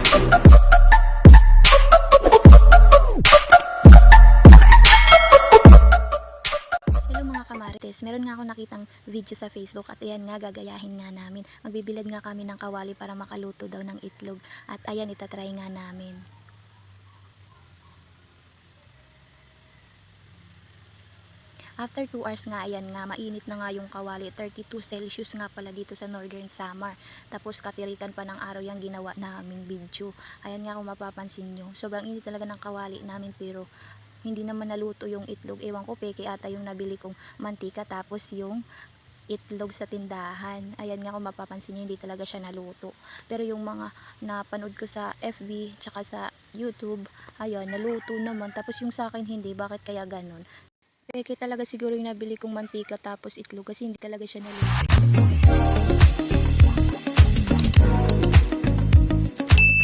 Hello mga kamarites, meron nga ako nakitang video sa Facebook at ayan nga gagayahin nga namin. Magbibilad nga kami ng kawali para makaluto daw ng itlog at ayan itatry nga namin. After 2 hours nga, ayan nga, mainit na nga yung kawali. 32 Celsius nga pala dito sa Northern Samar. Tapos katirikan pa ng araw yung ginawa naming video. Ayan nga kung mapapansin nyo. Sobrang init talaga ng kawali namin pero hindi naman naluto yung itlog. Ewan ko, peke ata yung nabili kong mantika tapos yung itlog sa tindahan. Ayan nga kung mapapansin nyo, hindi talaga siya naluto. Pero yung mga napanood ko sa FB tsaka sa YouTube, ayan, naluto naman. Tapos yung sa akin hindi, bakit kaya ganun? Peke talaga siguro yung nabili kong mantika tapos itlog kasi hindi talaga siya naluto.